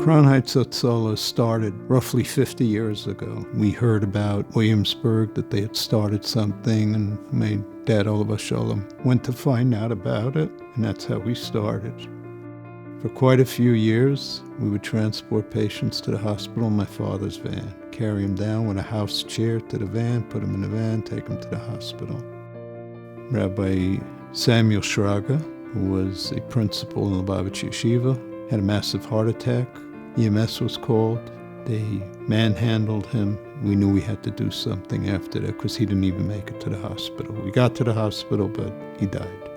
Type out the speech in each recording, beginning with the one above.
Crown Heights Hatzalah started roughly 50 years ago. We heard about Williamsburg, that they had started something, and my dad, Olav Shalom, went to find out about it, and that's how we started. For quite a few years, we would transport patients to the hospital in my father's van, carry them down with a house chair to the van, put them in the van, take them to the hospital. Rabbi Samuel Shraga, who was a principal in Lubavitch Yeshiva, had a massive heart attack. EMS was called. They manhandled him. We knew we had to do something after that because he didn't even make it to the hospital. We got to the hospital, but he died.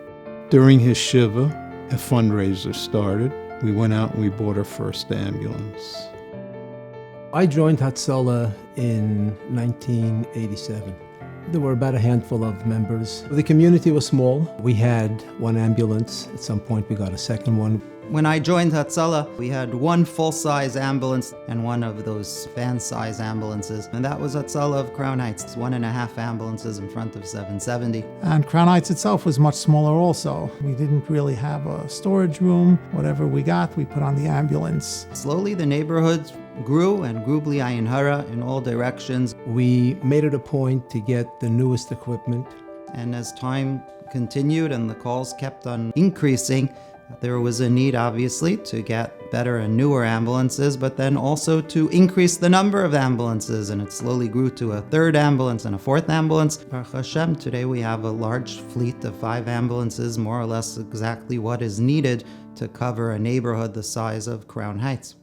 During his Shiva, a fundraiser started. We went out and we bought our first ambulance. I joined Hatzalah in 1987. There were about a handful of members. The community was small. We had one ambulance. At some point, we got a second one. When I joined Hatzalah, we had one full-size ambulance and one of those van-size ambulances. And that was Hatzalah of Crown Heights. It's 1.5 ambulances in front of 770. And Crown Heights itself was much smaller also. We didn't really have a storage room. Whatever we got, we put on the ambulance. Slowly, the neighborhood grew and grew bli ayin hara in all directions. We made it a point to get the newest equipment. And as time continued and the calls kept on increasing, there was a need, obviously, to get better and newer ambulances, but then also to increase the number of ambulances. And it slowly grew to a third ambulance and a fourth ambulance. Baruch Hashem, today we have a large fleet of 5 ambulances, more or less exactly what is needed to cover a neighborhood the size of Crown Heights.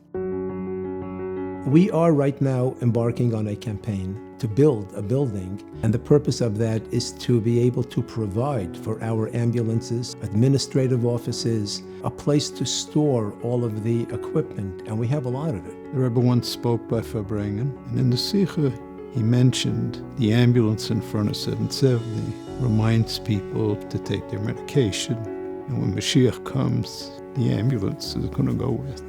We are right now embarking on a campaign to build a building, and the purpose of that is to be able to provide for our ambulances, administrative offices, a place to store all of the equipment, and we have a lot of it. The Rebbe once spoke by Farbrengen, and in the Sikha, he mentioned the ambulance in front of 770 reminds people to take their medication, and when Mashiach comes, the ambulance is going to go with.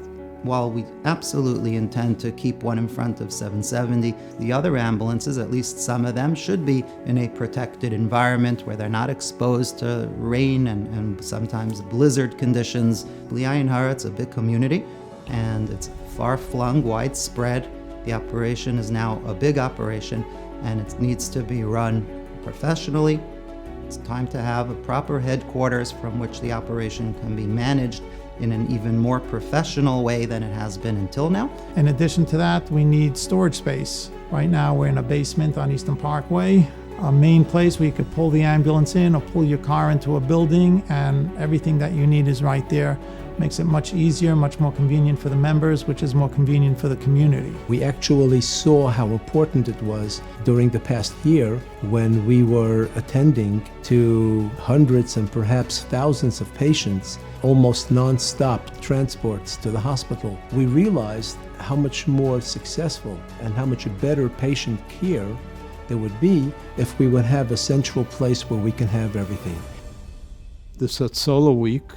While we absolutely intend to keep one in front of 770, the other ambulances, at least some of them, should be in a protected environment where they're not exposed to rain and sometimes blizzard conditions. Bli ayin hara, it's a big community, and it's far-flung, widespread. The operation is now a big operation, and it needs to be run professionally. It's time to have a proper headquarters from which the operation can be managed in an even more professional way than it has been until now. In addition to that, we need storage space. Right now, we're in a basement on Eastern Parkway, a main place where you could pull the ambulance in or pull your car into a building, and everything that you need is right there. Makes it much easier, much more convenient for the members, which is more convenient for the community. We actually saw how important it was during the past year when we were attending to hundreds and perhaps thousands of patients, almost non-stop transports to the hospital. We realized how much more successful and how much better patient care there would be if we would have a central place where we can have everything. This Hatzalah week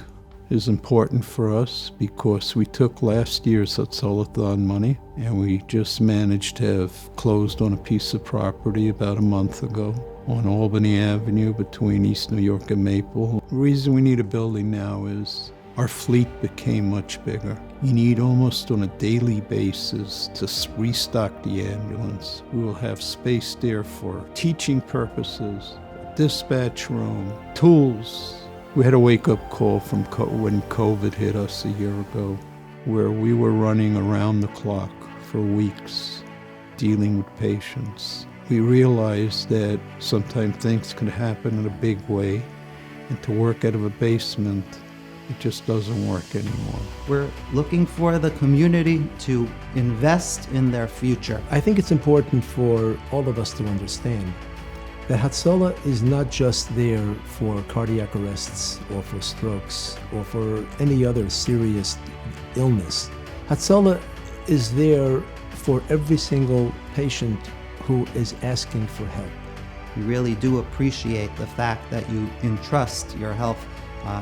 is important for us because we took last year's Hatzalathon money and we just managed to have closed on a piece of property about a month ago on Albany Avenue between East New York and Maple. The reason we need a building now is our fleet became much bigger. You need almost on a daily basis to restock the ambulance. We will have space there for teaching purposes, dispatch room, tools. We had a wake-up call from when COVID hit us a year ago, where we were running around the clock for weeks, dealing with patients. We realized that sometimes things can happen in a big way, and to work out of a basement, it just doesn't work anymore. We're looking for the community to invest in their future. I think it's important for all of us to understand that Hatzalah is not just there for cardiac arrests or for strokes or for any other serious illness. Hatzalah is there for every single patient who is asking for help. We really do appreciate the fact that you entrust your health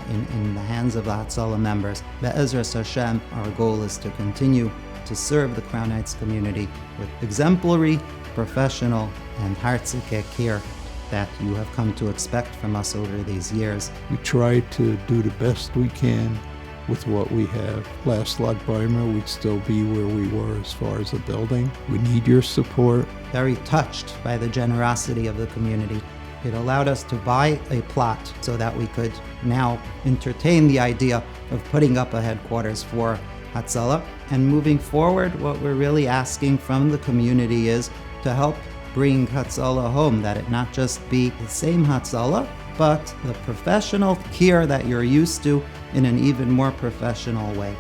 in the hands of the Hatzalah members. Be'ezras Hashem, our goal is to continue to serve the Crown Heights community with exemplary, professional, and heartzik care that you have come to expect from us over these years. We try to do the best we can with what we have. Last Lag we'd still be where we were as far as a building. We need your support. Very touched by the generosity of the community. It allowed us to buy a plot so that we could now entertain the idea of putting up a headquarters for Hatzalah. And moving forward, what we're really asking from the community is to help bring Hatzalah home, that it not just be the same Hatzalah, but the professional care that you're used to in an even more professional way.